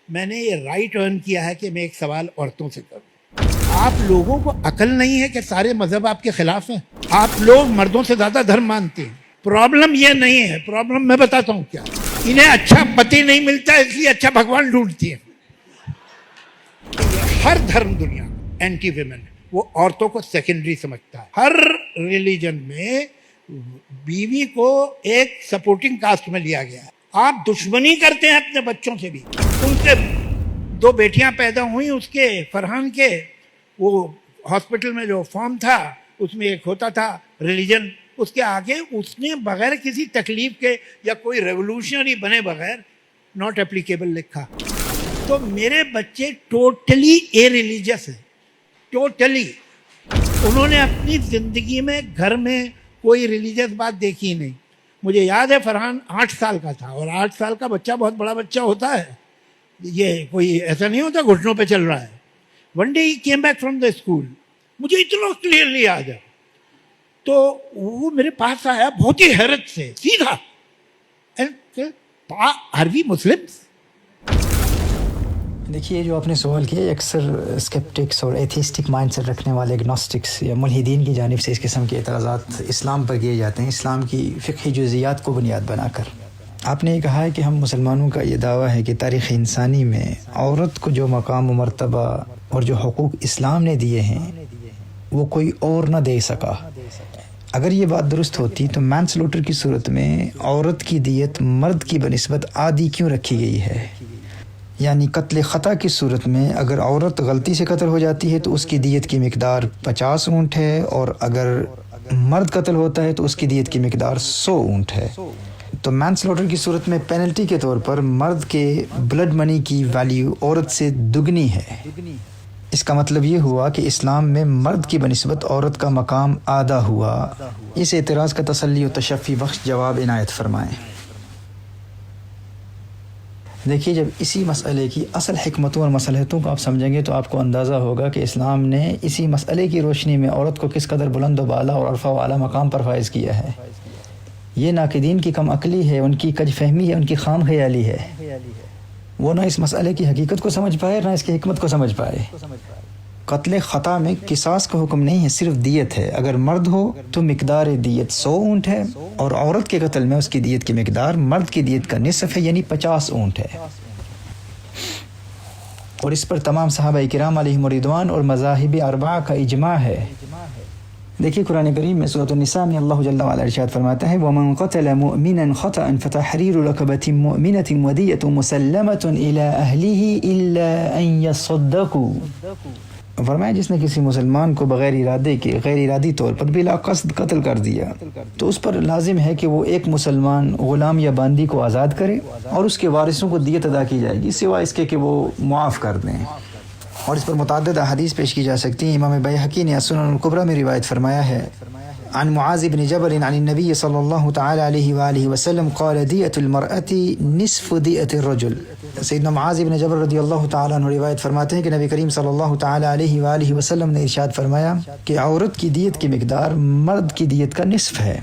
میں نے یہ رائٹ ارن کیا ہے کہ میں ایک سوال عورتوں سے کروں. آپ لوگوں کو عقل نہیں ہے کہ سارے مذہب آپ کے خلاف ہیں؟ آپ لوگ مردوں سے زیادہ دھرم مانتے ہیں. پرابلم یہ نہیں ہے، پرابلم میں بتاتا ہوں کیا. انہیں اچھا پتی نہیں ملتا اس لیے اچھا بھگوان ڈھونڈتی ہیں. ہر دھرم دنیا اینٹی ویمن، وہ عورتوں کو سیکنڈری سمجھتا ہے. ہر ریلیجن میں بیوی کو ایک سپورٹنگ کاسٹ میں لیا گیا ہے. آپ دشمنی کرتے ہیں اپنے بچوں سے بھی. ان سے 2 بیٹیاں پیدا ہوئیں اس کے فرحان کے، وہ ہاسپٹل میں جو فارم تھا اس میں ایک ہوتا تھا ریلیجن، اس کے آگے اس نے بغیر کسی تکلیف کے یا کوئی ریولوشنری بنے بغیر ناٹ اپلیکیبل لکھا. تو میرے بچے ٹوٹلی اے ریلیجس ہیں، ٹوٹلی. انہوں نے اپنی زندگی میں گھر میں کوئی ریلیجس بات دیکھی نہیں. مجھے یاد ہے فرحان 8 سال کا تھا، اور 8 سال کا بچہ بہت بڑا بچہ ہوتا ہے، یہ کوئی ایسا نہیں ہوتا گھٹنوں پہ چل رہا ہے. One day he came back from the school, مجھے اتنا کلیئرلی یاد ہے. تو وہ میرے پاس آیا بہت ہی حیرت سے سیدھا، آر وی مسلمس؟ دیکھیے جو آپ نے سوال کیا، اکثر اسکیپٹکس اور ایتھیسٹک مائنڈ سیٹ رکھنے والے اگنوسٹکس یا ملحدین کی جانب سے اس قسم کے اعتراضات اسلام پر کیے جاتے ہیں، اسلام کی فقہی جزیات کو بنیاد بنا کر. آپ نے یہ کہا ہے کہ ہم مسلمانوں کا یہ دعویٰ ہے کہ تاریخ انسانی میں عورت کو جو مقام و مرتبہ اور جو حقوق اسلام نے دیے ہیں وہ کوئی اور نہ دے سکا. اگر یہ بات درست ہوتی تو مین سلوٹر کی صورت میں عورت کی دیت مرد کی بنسبت آدھی کیوں رکھی گئی ہے؟ یعنی قتل خطا کی صورت میں اگر عورت غلطی سے قتل ہو جاتی ہے تو اس کی دیت کی مقدار 50 اونٹ ہے، اور اگر مرد قتل ہوتا ہے تو اس کی دیت کی مقدار 100 اونٹ ہے. تو مین سلوٹر کی صورت میں پینلٹی کے طور پر مرد کے بلڈ منی کی ویلیو عورت سے دگنی ہے. اس کا مطلب یہ ہوا کہ اسلام میں مرد کی بنسبت عورت کا مقام آدھا ہوا. اس اعتراض کا تسلی و تشفی بخش جواب عنایت فرمائیں. دیکھیے جب اسی مسئلے کی اصل حکمتوں اور مصلحتوں کو آپ سمجھیں گے تو آپ کو اندازہ ہوگا کہ اسلام نے اسی مسئلے کی روشنی میں عورت کو کس قدر بلند و بالا اور عرفہ و اعلیٰ مقام پر فائز کیا ہے. یہ ناقدین کی کم عقلی ہے، ان کی کج فہمی ہے، ان کی خام خیالی ہے. وہ نہ اس مسئلے کی حقیقت کو سمجھ پائے نہ اس کی حکمت کو سمجھ پائے. قتل خطا میں قصاص کا حکم نہیں ہے، صرف دیت ہے. اگر مرد ہو تو مقدار دیت 100 اونٹ ہے، اور عورت کے قتل میں اس کی دیت کی مقدار مرد کی دیت کا نصف ہے، یعنی 50 اونٹ ہے. اور اس پر تمام صحابہ کرام علیہم رضوان اور مذاہب اربعہ کا اجماع ہے. دیکھیے قرآن کریم میں سورۃ النساء میں اللہ جل وعلا ارشاد فرماتا ہے وَمَنْ قَتَلَ مُؤْمِنًا خَطَأً فَتَحْرِيرُ رَقَبَةٍ مُؤْمِنَةٍ وَدِيَةٌ مُسَلَّمَةٌ إِلَىٰ أَهْلِهِ إِلَّا أَن يَصَّدَّقُوا. فرمایا جس نے کسی مسلمان کو بغیر ارادے کے، غیر ارادی طور پر بلا قصد قتل کر دیا تو اس پر لازم ہے کہ وہ ایک مسلمان غلام یا باندی کو آزاد کرے، اور اس کے وارثوں کو دیت ادا کی جائے گی سوائے اس کے کہ وہ معاف کر دیں. اور اس پر متعدد احادیث پیش کی جا سکتی ہیں. امام بیہقی نے السنن الکبریٰ میں روایت فرمایا ہے عن معاذ بن جبل عن النبی صلی اللہ تعالی علیہ وآلہ وسلم قال دیت المرأة نصف دیت الرجل. سیدنا معاذ بن جبل رضی اللہ تعالیٰ عنہ روایت فرماتے ہیں کہ نبی کریم صلی اللہ تعالی علیہ وآلہ وسلم نے ارشاد فرمایا کہ عورت کی دیت کی مقدار مرد کی دیت کا نصف ہے.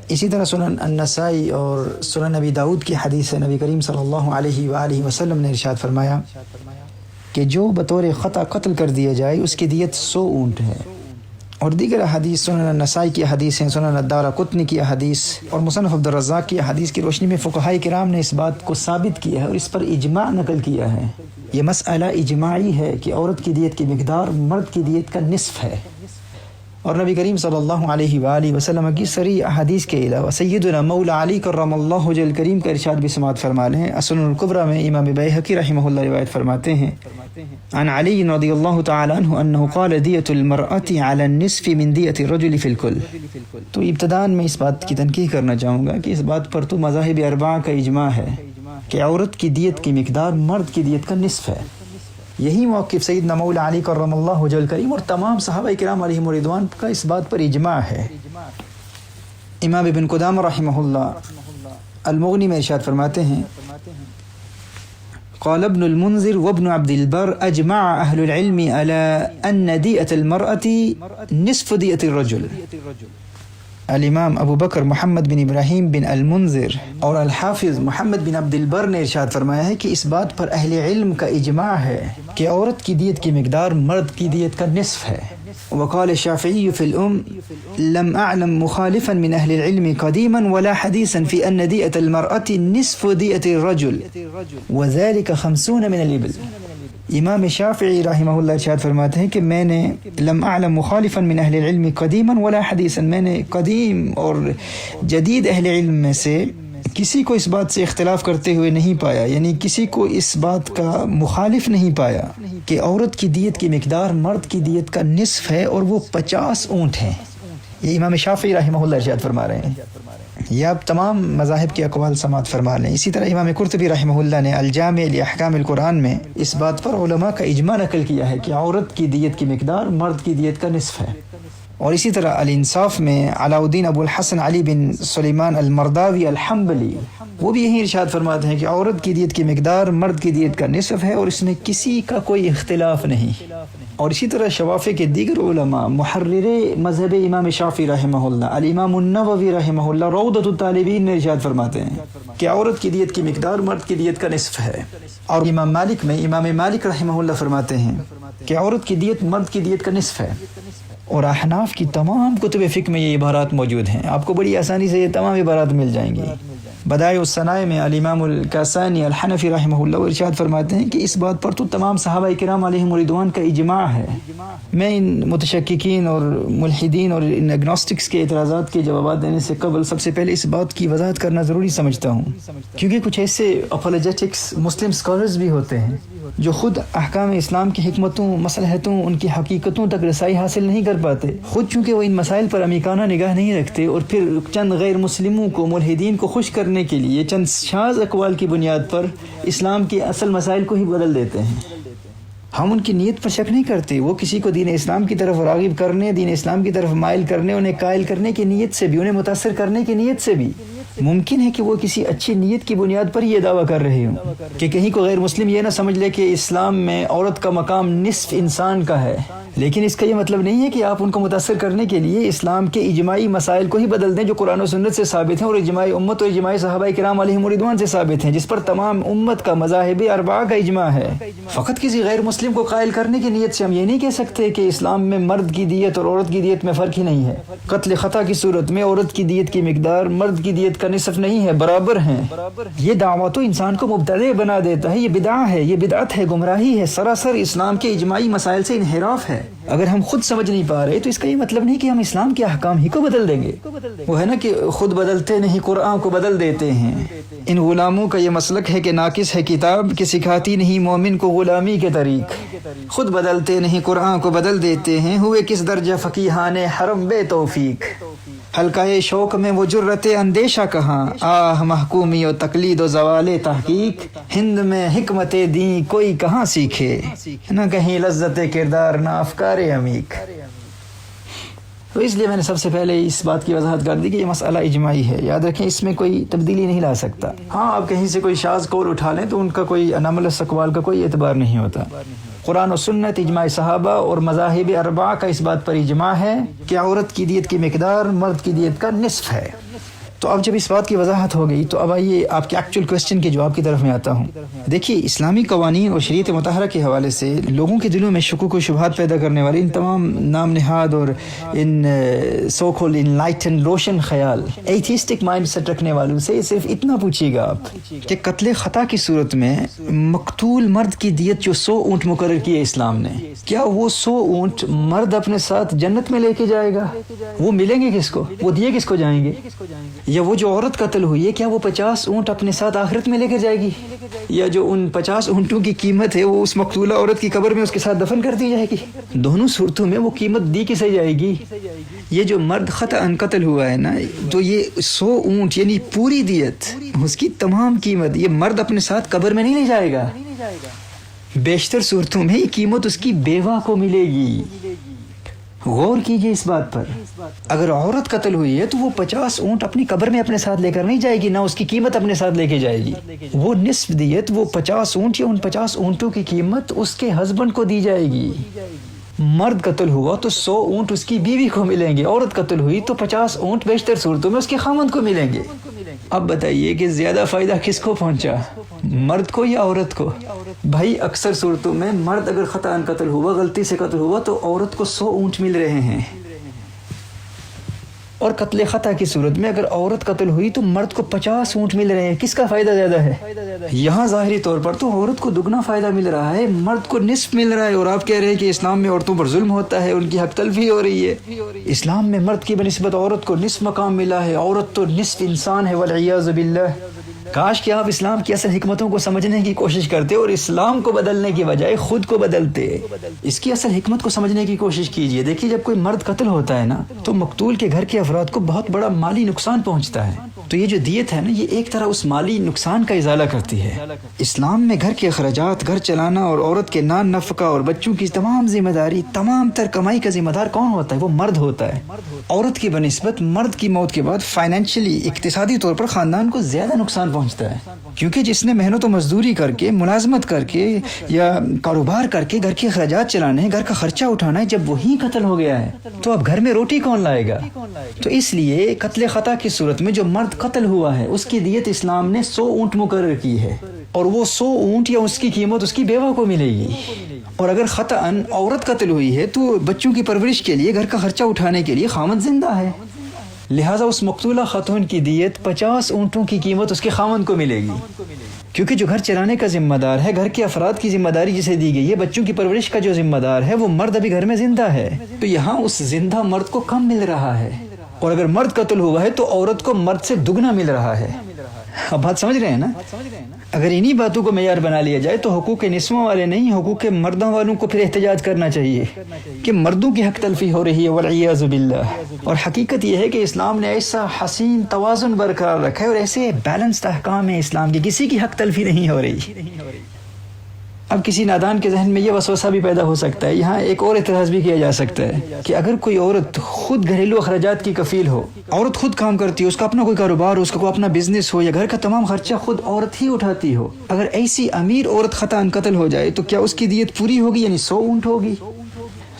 اسی طرح سنن النسائی اور سنن نبی داؤد کی حدیث ہے نبی کریم صلی اللہ علیہ وآلہ وسلم نے ارشاد فرمایا کہ جو بطور خطا قتل کر دیا جائے اس کی دیت 100 اونٹ ہے. اور دیگر احادیث سنن النسائی کی حدیث ہیں، سنن الدارقطنی کی حدیث اور مصنف عبد الرزاق کی حدیث کی روشنی میں فقہاء کرام نے اس بات کو ثابت کیا ہے اور اس پر اجماع نقل کیا ہے. یہ مسئلہ اجماعی ہے کہ عورت کی دیت کی مقدار مرد کی دیت کا نصف ہے. اور نبی کریم صلی اللہ علیہ وآلہ وسلم کی صریح احادیث کے علاوہ سیدنا مولا علی کرم اللہ وجہ الکریم کا ارشاد بھی سماعت فرما لیں. السنن الکبریٰ میں امام بیہقی رحمہ اللہ روایت فرماتے ہیں عن علی رضی اللہ تعالی عنہ انہ قال دیت المرأة علی النصف من دیت الرجل فی الکل. تو ابتداءً میں اس بات کی تنقیح کرنا چاہوں گا کہ اس بات پر تو مذاہب اربعہ کا اجماع ہے کہ عورت کی دیت کی مقدار مرد کی دیت کا نصف ہے. یہی موقف سیدنا مولا علی کرم اللہ وجہ الکریم اور تمام صحابہ کرام علیہم رضوان کا اس بات پر اجماع ہے. امام ابن قدامہ رحمہ اللہ المغنی میں ارشاد فرماتے ہیں قال ابن المنذر وابن عبد البر اجمع اہل العلم على ان دیت المرأة نصف دیت الرجل. الامام ابو بکر محمد بن ابراہیم بن المنذر اور الحافظ محمد بن عبد البر نے ارشاد فرمایا ہے کہ اس بات پر اہل علم کا اجماع ہے کہ عورت کی دیت کی مقدار مرد کی دیت کا نصف ہے. وقال الشافعي في لم أعلم مخالفا من أهل العلم قديما ولا حديثا في أن دية المرأة نصف دية الرجل وذلك 50 من الإبل. امام شافعی رحمہ اللہ ارشاد فرماتے ہیں کہ میں نے لم اعلم مخالفا من اہل العلم قدیما ولا حدیثا، میں نے قدیم اور جدید اہل علم میں سے کسی کو اس بات سے اختلاف کرتے ہوئے نہیں پایا، یعنی کسی کو اس بات کا مخالف نہیں پایا کہ عورت کی دیت کی مقدار مرد کی دیت کا نصف ہے اور وہ 50 اونٹ ہیں. یہ امام شافعی رحمہ اللہ ارشاد فرما رہے ہیں. یہ آپ تمام مذاہب کے اقوال سماعت فرما لیں. اسی طرح امام قرطبی رحمہ اللہ نے الجامع لاحکام القرآن میں اس بات پر علماء کا اجماع نقل کیا ہے کہ عورت کی دیت کی مقدار مرد کی دیت کا نصف ہے. اور اسی طرح الانصاف میں علاء الدین ابو الحسن علی بن سلیمان المرداوی الحنبلی وہ بھی یہی ارشاد فرماتے ہیں کہ عورت کی دیت کی مقدار مرد کی دیت کا نصف ہے اور اس میں کسی کا کوئی اختلاف نہیں. اور اسی طرح شوافع کے دیگر علماء محرر مذہب امام شافعی رحمہ اللہ الامام النووی رحمہ اللہ روضۃ الطالبین نے ارشاد فرماتے ہیں کہ عورت کی دیت کی مقدار مرد کی دیت کا نصف ہے. اور امام مالک رحمہ اللہ فرماتے ہیں کہ عورت کی دیت مرد کی دیت کا نصف ہے. اور احناف کی تمام کتب فقہ میں یہ عبارات موجود ہیں، آپ کو بڑی آسانی سے یہ تمام عبارات مل جائیں گی. بدائع الصنائع میں الامام الکاسانی الحنفی رحمہ اللہ ارشاد فرماتے ہیں کہ اس بات پر تو تمام صحابہ کرام علیہم رضوان کا اجماع ہے. میں ان متشککین اور ملحدین اور ان اگنوسٹکس کے اعتراضات کے جوابات دینے سے قبل سب سے پہلے اس بات کی وضاحت کرنا ضروری سمجھتا ہوں، کیونکہ کچھ ایسے اپولوجیٹکس مسلم اسکالرز بھی ہوتے ہیں جو خود احکام اسلام کی حکمتوں، مصلحتوں، ان کی حقیقتوں تک رسائی حاصل نہیں کر پاتے، خود چونکہ وہ ان مسائل پر عمیقانہ نگاہ نہیں رکھتے، اور پھر چند غیر مسلموں کو، ملحدین کو خوش کرنے کے لیے چند شاذ اقوال کی بنیاد پر اسلام کے اصل مسائل کو ہی بدل دیتے ہیں. ہم ان کی نیت پر شک نہیں کرتے، وہ کسی کو دین اسلام کی طرف راغب کرنے، دین اسلام کی طرف مائل کرنے، انہیں قائل کرنے کی نیت سے بھی، انہیں متاثر کرنے کی نیت سے بھی ممکن ہے کہ وہ کسی اچھی نیت کی بنیاد پر یہ دعویٰ کر رہے ہوں کہ کہیں کو غیر مسلم یہ نہ سمجھ لے کہ اسلام میں عورت کا مقام نصف انسان کا ہے. لیکن اس کا یہ مطلب نہیں ہے کہ آپ ان کو متاثر کرنے کے لیے اسلام کے اجماعی مسائل کو ہی بدل دیں جو قرآن و سنت سے ثابت ہیں اور اجماعی امت اور اجماعی صحابہ کرام علیہم رضوان سے ثابت ہیں، جس پر تمام امت کا مذاہب اربعہ کا اجماع ہے. فقط کسی غیر مسلم کو قائل کرنے کی نیت سے ہم یہ نہیں کہہ سکتے کہ اسلام میں مرد کی دیت اور عورت کی دیت میں فرق ہی نہیں ہے. قتل خطا کی صورت میں عورت کی دیت کی مقدار مرد کی دیت کا نصف نہیں ہے، برابر ہیں. یہ دعویٰ تو انسان کو مبتدع بنا دیتا ہے، یہ بدعہ ہے، یہ بدعت ہے، گمراہی ہے، سراسر اسلام کے اجماعی مسائل سے انحراف ہے. اگر ہم خود سمجھ نہیں پا رہے تو اس کا یہ مطلب نہیں کہ ہم اسلام کے احکام ہی کو بدل دیں گے. وہ ہے نا کہ خود بدلتے نہیں قرآن کو بدل دیتے ہیں. ان غلاموں کا یہ مسلک ہے کہ ناقص ہے کتاب کہ سکھاتی نہیں مومن کو غلامی کے طریق. خود بدلتے نہیں قرآن کو بدل دیتے ہیں، ہوئے کس درجہ فقیہان حرم بے توفیق. حلقہ شوق میں وہ جرت اندیشہ کہاں، آہ محکومی و تقلید و زوال تحقیق. ہند میں حکمت دین کوئی کہاں سیکھے، نہ کہیں لذت کردار نہ افکار عمیق. تو اس لیے میں نے سب سے پہلے اس بات کی وضاحت کر دی کہ یہ مسئلہ اجماعی ہے، یاد رکھیں اس میں کوئی تبدیلی نہیں لا سکتا. ہاں آپ کہیں سے کوئی شاذ قول اٹھا لیں تو ان کا کوئی اناملس اقوال کا کوئی اعتبار نہیں ہوتا. قرآن و سنت، اجماع صحابہ اور مذاہب اربعہ کا اس بات پر اجماع ہے کہ عورت کی دیت کی مقدار مرد کی دیت کا نصف ہے. تو اب جب اس بات کی وضاحت ہو گئی تو اب آئیے آپ کے ایکچوئل کوسچن کے جواب کی طرف میں آتا ہوں. دیکھیے اسلامی قوانین اور شریعت مطہرہ کے حوالے سے لوگوں کے دلوں میں شکوک و شبہات پیدا کرنے والے ان تمام نام نہاد اور ان سو کالڈ انلائٹن روشن خیال ایتھیسٹک مائنڈ سیٹ رکھنے والوں سے صرف اتنا پوچھیے گا آپ کہ قتل خطا کی صورت میں مقتول مرد کی دیت جو 100 اونٹ مقرر کی ہے اسلام نے، کیا وہ 100 اونٹ مرد اپنے ساتھ جنت میں لے کے جائے گا؟ وہ ملیں گے کس کو؟ وہ دیے کس کو جائیں گے؟ یا وہ جو عورت قتل ہوئی ہے کیا وہ 50 اونٹ اپنے ساتھ آخرت میں لے کے جائے گی؟ یا جو ان 50 اونٹوں کی قیمت ہے وہ اس مقتولہ عورت کی قبر میں اس کے ساتھ دفن کر دی جائے گی؟ دونوں صورتوں میں وہ قیمت دی کسے جائے گی؟ یہ جو مرد خطأ قتل ہوا ہے نا، تو یہ 100 اونٹ یعنی پوری دیت، اس کی تمام قیمت یہ مرد اپنے ساتھ قبر میں نہیں لے جائے گا. بیشتر صورتوں میں یہ قیمت اس کی بیوہ کو ملے گی. غور کیجئے اس بات پر. اگر عورت قتل ہوئی ہے تو وہ 50 اونٹ اپنی قبر میں اپنے ساتھ لے کر نہیں جائے گی، نہ اس کی قیمت اپنے ساتھ لے کے جائے گی. وہ نصف دیت، وہ 50 اونٹ یا ان 50 اونٹوں کی قیمت اس کے ہسبینڈ کو دی جائے گی. مرد قتل ہوا تو 100 اونٹ اس کی بیوی کو ملیں گے، عورت قتل ہوئی تو 50 اونٹ بیشتر صورتوں میں اس کے خاوند کو ملیں گے۔ اب بتائیے کہ زیادہ فائدہ کس کو پہنچا، مرد کو یا عورت کو؟ بھائی اکثر صورتوں میں مرد اگر خطأ قتل ہوا، غلطی سے قتل ہوا، تو عورت کو 100 اونٹ مل رہے ہیں، اور قتل خطا کی صورت میں اگر عورت قتل ہوئی تو مرد کو 50 اونٹ مل رہے ہیں۔ کس کا فائدہ زیادہ ہے؟ یہاں ظاہری طور پر تو عورت کو دگنا فائدہ مل رہا ہے، مرد کو نصف مل رہا ہے، اور آپ کہہ رہے ہیں کہ اسلام میں عورتوں پر ظلم ہوتا ہے، ان کی حق تلفی ہو رہی ہے۔ اسلام میں مرد کی بنسبت عورت کو نصف مقام ملا ہے، عورت تو نصف انسان ہے، والعیاذ باللہ۔ کاش کہ آپ اسلام کی اصل حکمتوں کو سمجھنے کی کوشش کرتے اور اسلام کو بدلنے کی بجائے خود کو بدلتے۔ اس کی اصل حکمت کو سمجھنے کی کوشش کیجئے۔ دیکھیے جب کوئی مرد قتل ہوتا ہے نا تو مقتول کے گھر کے افراد کو بہت بڑا مالی نقصان پہنچتا ہے، تو یہ جو دیت ہے نا یہ ایک طرح اس مالی نقصان کا ازالہ کرتی ہے۔ اسلام میں گھر کے اخراجات، گھر چلانا اور عورت کے نان نفقہ اور بچوں کی تمام ذمہ داری، تمام تر کمائی کا ذمہ دار کون ہوتا ہے؟ وہ مرد ہوتا ہے۔ عورت کی بنسبت مرد کی موت کے بعد فائنینشلی، اقتصادی طور پر خاندان کو زیادہ نقصان پہنچتا ہے، کیونکہ جس نے محنت و مزدوری کر کے، ملازمت کر کے یا کاروبار کر کے گھر کے اخراجات چلانے ہیں، گھر کا خرچہ اٹھانا ہے، جب وہی قتل ہو گیا ہے تو اب گھر میں روٹی کون لائے گا؟ تو اس لیے قتل خطا کی صورت میں جو مرد قتل ہوا ہے اس کی دیت اسلام نے 100 اونٹ مقرر کی ہے، اور وہ 100 اونٹ یا اس کی قیمت اس کی بیوہ کو ملے گی۔ اور اگر خطأً عورت قتل ہوئی ہے تو بچوں کی پرورش کے لیے، گھر کا خرچہ اٹھانے کے لیے خاوند زندہ ہے، لہٰذا اس مقتولہ خاتون کی دیت 50 اونٹوں کی قیمت اس کے خاوند کو ملے گی، کیونکہ جو گھر چلانے کا ذمہ دار ہے، گھر کے افراد کی ذمہ داری جسے دی گئی ہے، بچوں کی پرورش کا جو ذمہ دار ہے، وہ مرد ابھی گھر میں زندہ ہے، تو یہاں اس زندہ مرد کو کم مل رہا ہے، اور اگر مرد قتل ہوا ہے تو عورت کو مرد سے دگنا مل رہا ہے۔ اب بات سمجھ رہے ہیں نا؟ اگر انہی باتوں کو معیار بنا لیا جائے تو حقوق نسواں والے نہیں، حقوق مردوں والوں کو پھر احتجاج کرنا چاہیے کہ مردوں کی حق تلفی ہو رہی ہے، والعیاذ باللہ۔ اور حقیقت یہ ہے کہ اسلام نے ایسا حسین توازن برقرار رکھا ہے، اور ایسے بیلنسڈ احکام ہیں اسلام کی، کسی کی حق تلفی نہیں ہو رہی۔ اب کسی نادان کے ذہن میں یہ وسوسہ بھی پیدا ہو سکتا ہے، یہاں ایک اور اعتراض بھی کیا جا سکتا ہے کہ اگر کوئی عورت خود گھریلو اخراجات کی کفیل ہو، عورت خود کام کرتی ہو، اس کا اپنا کوئی کاروبار ہو، اس کا کوئی اپنا بزنس ہو، یا گھر کا تمام خرچہ خود عورت ہی اٹھاتی ہو، اگر ایسی امیر عورت خطأ قتل ہو جائے تو کیا اس کی دیت پوری ہوگی، یعنی 100 اونٹ ہوگی؟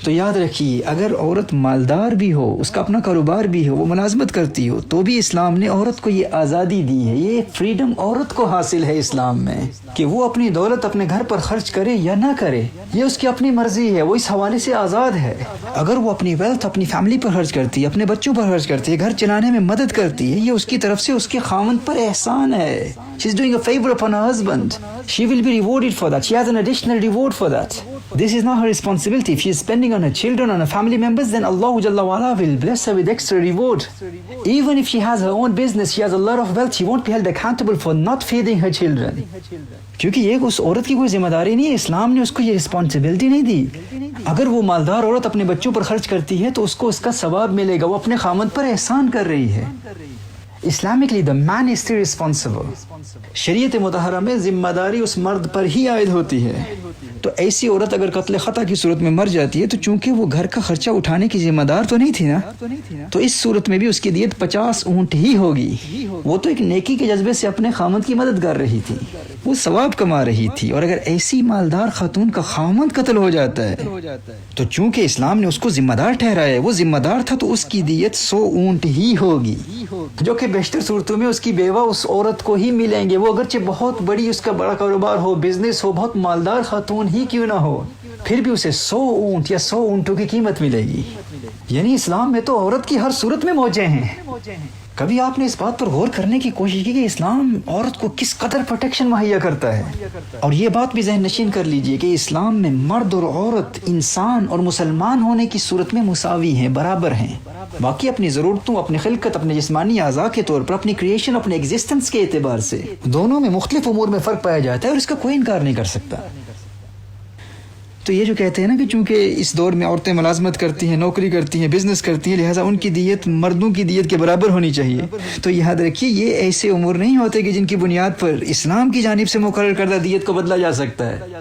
تو یاد رکھیے اگر عورت مالدار بھی ہو، اس کا اپنا کاروبار بھی ہو، وہ ملازمت کرتی ہو، تو بھی اسلام نے عورت کو یہ آزادی دی ہے، یہ فریڈم عورت کو حاصل ہے اسلام میں کہ وہ اپنی دولت اپنے گھر پر خرچ کرے یا نہ کرے، یہ اس کی اپنی مرضی ہے، وہ اس حوالے سے آزاد ہے۔ اگر وہ اپنی ویلتھ اپنی فیملی پر خرچ کرتی ہے، اپنے بچوں پر خرچ کرتی ہے، گھر چلانے میں مدد کرتی ہے، یہ اس کی طرف سے اس کے خاوند پر احسان ہے۔ She is doing a favor upon her husband. She will be rewarded for that. She has an additional reward for that. This is not her responsibility. If she is spending on her children, on her family members, then Allah Jalla wa Ala will bless her with extra reward. Even if she has her own business, she has a lot of wealth, she won't be held accountable for not feeding her children. کیونکہ یہ اس عورت کی کوئی ذمہ داری نہیں ہے، اسلام نے اس کو یہ رسپانسبلٹی نہیں دی۔ اگر وہ مالدار عورت اپنے بچوں پر خرچ کرتی ہے تو اس کو اس کا ثواب ملے گا، وہ اپنے خاوند پر احسان کر رہی ہے۔ Islamically the man is still responsible. شریعت مطہرہ میں ذمہ داری اس مرد پر ہی عائد ہوتی ہے، تو ایسی عورت اگر قتل خطا کی صورت میں مر جاتی ہے تو چونکہ وہ گھر کا خرچہ اٹھانے کی ذمہ دار تو نہیں تھی نا، تو اس صورت میں بھی اس کی دیت 50 اونٹ ہی ہوگی۔ وہ تو ایک نیکی کے جذبے سے اپنے خاوند کی مدد کر رہی تھی، وہ ثواب کما رہی تھی، اور اگر ایسی مالدار خاتون کا خاوند قتل ہو جاتا ہے تو چونکہ اسلام نے اس کو ذمہ دار ٹھہرایا ہے، وہ ذمہ دار تھا، تو اس کی دیت 100 اونٹ ہی ہوگی، جو کہ بیشتر صورتوں میں اس کی بیوہ اس عورت کو ہی ملیں گے، وہ اگرچہ بہت بڑی اس کا بڑا کاروبار ہو، بزنس ہو، بہت مالدار خاتون ہی کیوں نہ ہو، پھر بھی اسے 100 اونٹ یا 100 اونٹوں کی قیمت ملے گی۔ یعنی اسلام میں تو عورت کی ہر صورت میں موجیں ہیں۔ کبھی آپ نے اس بات پر غور کرنے کی کوشش کی کہ اسلام عورت کو کس قدر پروٹیکشن مہیا کرتا ہے؟ اور یہ بات بھی ذہن نشین کر لیجئے کہ اسلام میں مرد اور عورت انسان اور مسلمان ہونے کی صورت میں مساوی ہیں، برابر ہیں۔ باقی اپنی ضرورتوں، اپنی خلقت، اپنے جسمانی اعضاء کے طور پر، اپنی کریشن، اپنے ایگزسٹنس کے اعتبار سے دونوں میں مختلف امور میں فرق پایا جاتا ہے، اور اس کا کوئی انکار نہیں کر سکتا۔ تو یہ جو کہتے ہیں نا کہ چونکہ اس دور میں عورتیں ملازمت کرتی ہیں، نوکری کرتی ہیں، بزنس کرتی ہیں، لہٰذا ان کی دیت مردوں کی دیت کے برابر ہونی چاہیے، تو یاد رکھیے یہ ایسے امور نہیں ہوتے کہ جن کی بنیاد پر اسلام کی جانب سے مقرر کردہ دیت کو بدلا جا سکتا ہے۔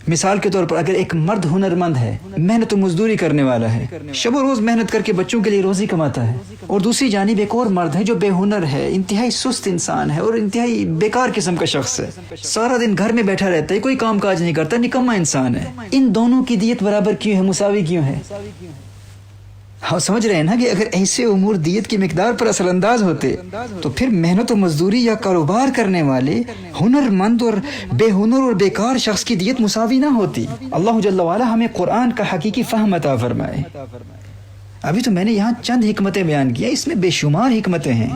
مثال کے طور پر اگر ایک مرد ہنرمند ہے، محنت و مزدوری کرنے والا ہے، شب و روز محنت کر کے بچوں کے لیے روزی کماتا ہے، اور دوسری جانب ایک اور مرد ہے جو بے ہنر ہے، انتہائی سست انسان ہے اور انتہائی بیکار قسم کا شخص ہے، سارا دن گھر میں بیٹھا رہتا ہے، کوئی کام کاج نہیں کرتا، نکما انسان ہے، ان دونوں کی دیت برابر کیوں ہے، مساوی کیوں ہے؟ ہاں سمجھ رہے ہیں نا کہ اگر ایسے امور دیت کی مقدار پر اثر انداز ہوتے تو پھر محنت و مزدوری یا کاروبار کرنے والے ہنر مند اور بے ہنر اور بیکار شخص کی دیت مساوی نہ ہوتی۔ اللہ جل وعلا ہمیں قرآن کا حقیقی فہم عطا فرمائے۔ ابھی تو میں نے یہاں چند حکمتیں بیان کیا، اس میں بے شمار حکمتیں ہیں،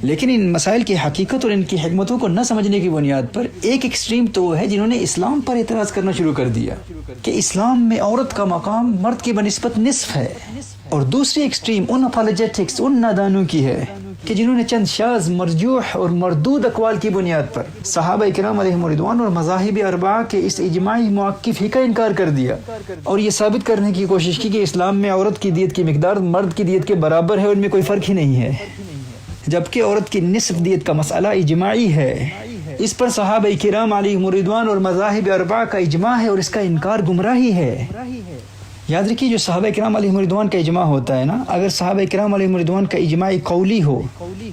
لیکن ان مسائل کی حقیقت اور ان کی حکمتوں کو نہ سمجھنے کی بنیاد پر ایک ایکسٹریم تو وہ ہے جنہوں نے اسلام پر اعتراض کرنا شروع کر دیا کہ اسلام میں عورت کا مقام مرد کی بنسبت نصف ہے، اور دوسری ایکسٹریم ان اپالوجیٹکس، ان نادانوں کی ہے کہ جنہوں نے چند شاذ مرجوح اور مردود اقوال کی بنیاد پر صحابہ کرام علیہم رضوان اور مذاہب اربعہ کے اس اجماعی موقف ہی کا انکار کر دیا، اور یہ ثابت کرنے کی کوشش کی کہ اسلام میں عورت کی دیت کی مقدار مرد کی دیت کے برابر ہے، ان میں کوئی فرق ہی نہیں ہے، جبکہ عورت کی نصف دیت کا مسئلہ اجماعی ہے۔ اس پر صحابہ کرام علیہم رضوان اور مذاہب اربعہ کا اجماع ہے، اور اس کا انکار گمراہی ہے۔ یاد رکھیے جو صحابہ کرام علیہم رضوان کا اجماع ہوتا ہے نا، اگر صحابہ کرام علیہم رضوان کا اجماع قولی ہو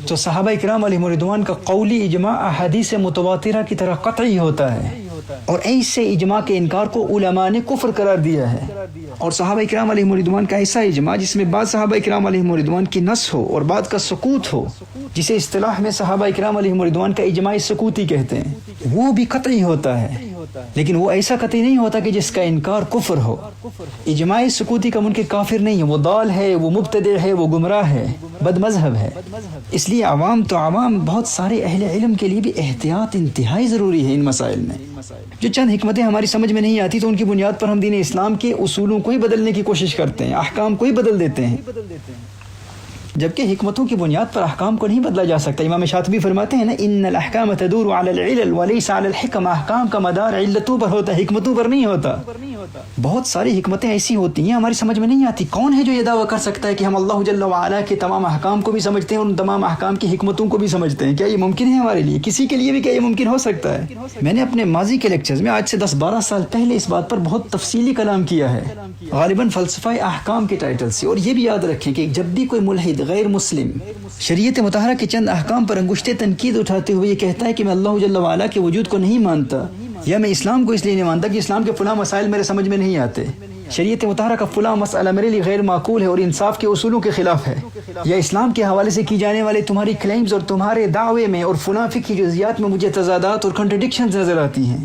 تو صحابہ کرام علیہم رضوان کا قولی اجماع احادیث متواترہ کی طرح قطعی ہوتا ہے، اور ایسے اجماع کے انکار کو علماء نے کفر قرار دیا ہے۔ اور صحابہ کرام علیہم رضوان کا ایسا اجماع جس میں بعض صحابہ کرام علیہم رضوان کی نص ہو اور بعض کا سکوت ہو، جسے اصطلاح میں صحابہ کرام علیہم رضوان کا اجماع سکوتی کہتے ہیں، وہ بھی قطعی ہوتا ہے، لیکن وہ ایسا قطعی نہیں ہوتا کہ جس کا انکار کفر ہو۔ اجماع سکوتی کا منکر کافر نہیں ہے، وہ ضال ہے، وہ مبتدع ہے، وہ گمراہ ہے، بد مذہب ہے۔ اس لیے عوام تو عوام، بہت سارے اہل علم کے لیے بھی احتیاط انتہائی ضروری ہے ان مسائل میں۔ جو چند حکمتیں ہماری سمجھ میں نہیں آتی تو ان کی بنیاد پر ہم دین اسلام کے اصولوں کو ہی بدلنے کی کوشش کرتے ہیں، احکام کو ہی بدل دیتے ہیں، جبکہ حکمتوں کی بنیاد پر احکام کو نہیں بدلا جا سکتا۔ امام شاطبی فرماتے ہیں نا، ان الاحکام تدور علی العلل وليس علی الحکم، احکام کا مدار علتوں پر ہوتا ہے، حکمتوں پر نہیں ہوتا۔ بہت ساری حکمتیں ایسی ہوتی ہیں ہماری سمجھ میں نہیں آتی۔ کون ہے جو یہ دعویٰ کر سکتا ہے کہ ہم اللہ جل وعلا کے تمام احکام کو بھی سمجھتے ہیں اور ان تمام احکام کی حکمتوں کو بھی سمجھتے ہیں؟ کیا یہ ممکن ہے ہمارے لیے؟ کسی کے لیے بھی کیا یہ ممکن ہو سکتا ہے؟ میں نے اپنے ماضی کے لیکچرز میں آج سے 10-12 سال پہلے اس بات پر بہت تفصیلی کلام کیا ہے، غالباً فلسفہ احکام کے ٹائٹل سے۔ اور یہ بھی یاد رکھیں کہ جب بھی کوئی ملحد غیر مسلم شریعت مطہرہ کے چند احکام پر انگشت تنقید اٹھاتے ہوئے یہ کہتا ہے کہ میں اللہ جل وعلا کے وجود کو نہیں مانتا، یا میں اسلام کو اس لیے نہیں مانتا کہ اسلام کے فلاں مسائل میرے سمجھ میں نہیں آتے، شریعت مطہرہ کا فلاں مسئلہ میرے لیے غیر معقول ہے اور انصاف کے اصولوں کے خلاف ہے، یا اسلام کے حوالے سے کی جانے والے تمہاری کلیمز اور تمہارے دعوے میں اور فلاں فقہی جزیات میں مجھے تضادات اور کنٹرڈکشنز نظر آتی ہیں،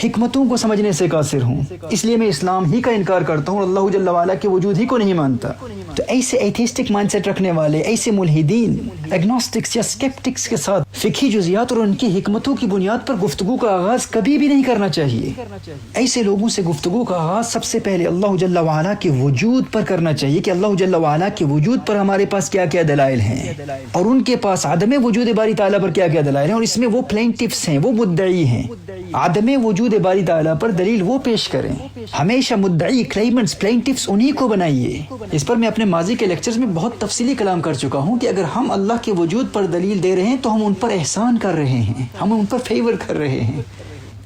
حکمتوں کو سمجھنے سے قاصر ہوں، اس لیے میں اسلام ہی کا انکار کرتا ہوں اور اللہ جل وعلا کے وجود ہی کو نہیں مانتا۔ تو ایسے ایتھیسٹک مائنڈ سیٹ رکھنے والے، ایسے ملحدین، ایگنوسٹکس یا اسکیپٹکس کے ساتھ فقہی جزیات اور ان کی حکمتوں کی بنیاد پر گفتگو کا آغاز کبھی بھی نہیں کرنا چاہیے۔ ایسے لوگوں سے گفتگو کا آغاز سب سے پہلے اللہ جل وعلا کے وجود پر کرنا چاہیے کہ اللہ جل وعلا کے وجود پر ہمارے پاس کیا کیا دلائل ہیں، اور ان کے پاس عدم وجود باری تعالیٰ پر کیا کیا دلائل ہیں، اور اس میں وہ پلینٹفس ہیں، وہ مدعی ہیں، عدم وجود باری تعالیٰ پر دلیل وہ پیش کریں۔ ہمیشہ مدعی، کلیمنٹس، پلینٹفس انہی کو بنائیے۔ اس پر میں اپنے ماضی کے لیکچرز میں بہت تفصیلی کلام کر چکا ہوں کہ اگر ہم اللہ کے وجود پر دلیل دے رہے ہیں تو ہم ان پر احسان کر رہے ہیں، ہم ان پر فیور کر رہے ہیں،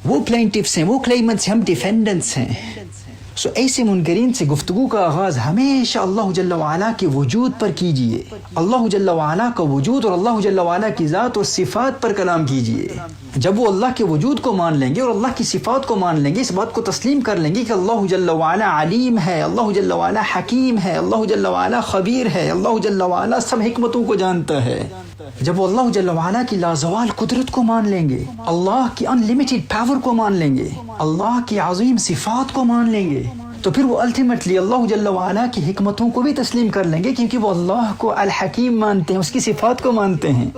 وہ پلینٹفس ہیں، وہ کلیمنٹس ہیں، ہم ڈیفینڈنٹس ہیں۔ ایسے منکرین سے گفتگو کا آغاز ہمیشہ اللہ جل وعلا کے وجود پر کیجئے، اللہ جل وعلا کا وجود اور اللہ جل وعلا کی ذات اور صفات پر کلام کیجئے۔ جب وہ اللہ کے وجود کو مان لیں گے اور اللہ کی صفات کو مان لیں گے، اس بات کو تسلیم کر لیں گے کہ اللہ جل وعلا علیم ہے، اللہ جل وعلا حکیم ہے، اللہ جل وعلا خبیر ہے، اللہ جل وعلا سب حکمتوں کو جانتا ہے، جب وہ اللہ جل وعلا کی لازوال قدرت کو مان لیں گے، اللہ کی ان لمیٹڈ پاور کو مان لیں گے، اللہ کی عظیم صفات کو مان لیں گے، تو پھر وہ الٹیمیٹلی اللہ جل وعلا کی حکمتوں کو بھی تسلیم کر لیں گے، کیونکہ وہ اللہ کو الحکیم مانتے ہیں، اس کی صفات کو مانتے ہیں،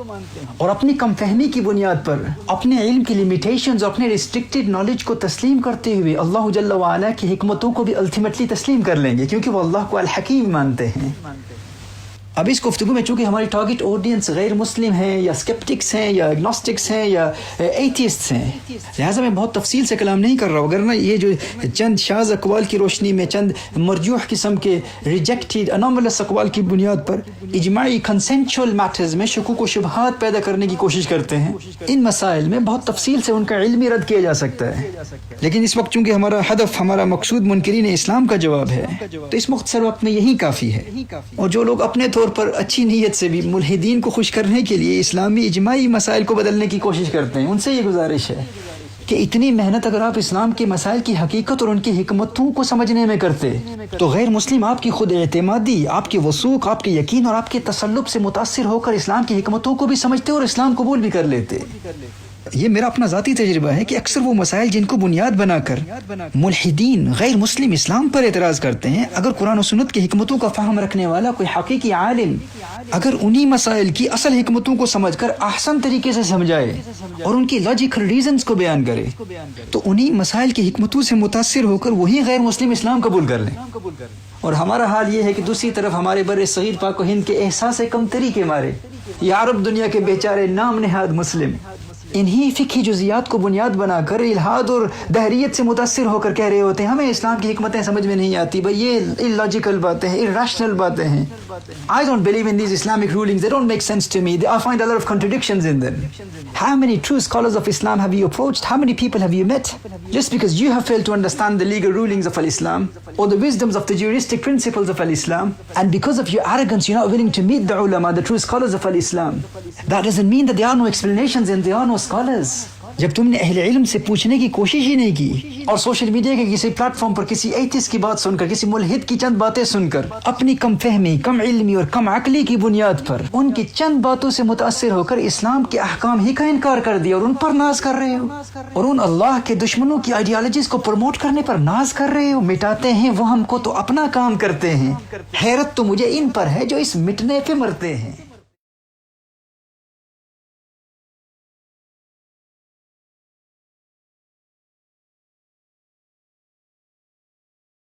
اور اپنی کم فہمی کی بنیاد پر اپنے علم کی لیمیٹیشنز، اپنے ریسٹرکٹڈ نالج کو تسلیم کرتے ہوئے اللہ جل وعلا کی حکمتوں کو بھی الٹیمیٹلی تسلیم کر لیں گے، کیونکہ وہ اللہ کو الحکیم مانتے ہیں۔ اب اس گفتگو میں چونکہ ہماری ٹارگٹ آڈینس غیر مسلم ہیں یا اسکیپٹکس ہیں یا ایگنوسٹکس ہیں یا ایتھیسٹس ہیں، لہٰذا میں بہت تفصیل سے کلام نہیں کر رہا ہوں، وگرنہ یہ جو چند شاذ اقوال کی روشنی میں، چند مرجوح قسم کے ریجیکٹڈ انوملس اقوال کی بنیاد پر اجماعی کنسنچول میٹرز میں شکوک و شبہات پیدا کرنے کی کوشش کرتے ہیں، ان مسائل میں بہت تفصیل سے ان کا علمی رد کیا جا سکتا ہے، لیکن اس وقت چونکہ ہمارا ہدف، ہمارا مقصود منکرین اسلام کا جواب ہے، تو اس مختصر وقت میں یہی کافی ہے۔ اور جو لوگ اپنے طور پر اچھی نیت سے بھی ملحدین کو خوش کرنے کے لیے اسلامی اجماعی مسائل کو بدلنے کی کوشش کرتے ہیں، ان سے یہ گزارش ہے کہ اتنی محنت اگر آپ اسلام کے مسائل کی حقیقت اور ان کی حکمتوں کو سمجھنے میں کرتے تو غیر مسلم آپ کی خود اعتمادی، آپ کی وثوق، آپ کے یقین اور آپ کے تسلط سے متاثر ہو کر اسلام کی حکمتوں کو بھی سمجھتے اور اسلام قبول بھی کر لیتے۔ یہ میرا اپنا ذاتی تجربہ ہے کہ اکثر وہ مسائل جن کو بنیاد بنا کر ملحدین غیر مسلم اسلام پر اعتراض کرتے ہیں، اگر قرآن و سنت کی حکمتوں کا فہم رکھنے والا کوئی حقیقی عالم اگر انہی مسائل کی اصل حکمتوں کو سمجھ کر احسن طریقے سے سمجھائے اور ان کی لاجیکل ریزنز کو بیان کرے تو انہی مسائل کی حکمتوں سے متاثر ہو کر وہی غیر مسلم اسلام قبول کر لیں۔ اور ہمارا حال یہ ہے کہ دوسری طرف ہمارے بر صغیر پاک و ہند کے احساس کمتری کے مارے یہ عرب دنیا کے بیچارے نام نہاد مسلم انہی فقہی جزیات کو بنیاد بنا کر الہاد اور دہریت سے متاثر ہو کر کہہ رہے ہوتے ہیں ہمیں اسلام کی حکمتیں سمجھ میں نہیں آتی، بھئی یہ illogical باتیں ہیں، irrational باتیں ہیں۔ I don't believe in these Islamic rulings, they don't make sense to me, I find a lot of contradictions in them. How many true scholars of Islam have you approached? How many people have you met? Just because you have failed to understand the legal rulings of Al-Islam or the wisdoms of the juristic principles of Al-Islam, and because of your arrogance you're not willing to meet the ulama, the true scholars of Al-Islam, that doesn't mean that there are no explanations and there are no scholars. جب تم نے اہل علم سے پوچھنے کی کوشش ہی نہیں کی اور سوشل میڈیا کے کسی پلیٹ فارم پر کسی ایتھسٹ کی بات سن کر، کسی ملحد کی چند باتیں سن کر اپنی کم فہمی، کم علمی اور کم عقلی کی بنیاد پر ان کی چند باتوں سے متاثر ہو کر اسلام کے احکام ہی کا انکار کر دیا اور ان پر ناز کر رہے ہو اور ان اللہ کے دشمنوں کی آئیڈیالوجیز کو پروموٹ کرنے پر ناز کر رہے ہو، مٹاتے ہیں وہ ہم کو تو اپنا کام کرتے ہیں۔ حیرت تو مجھے ان پر ہے جو اس مٹنے پہ مرتے ہیں۔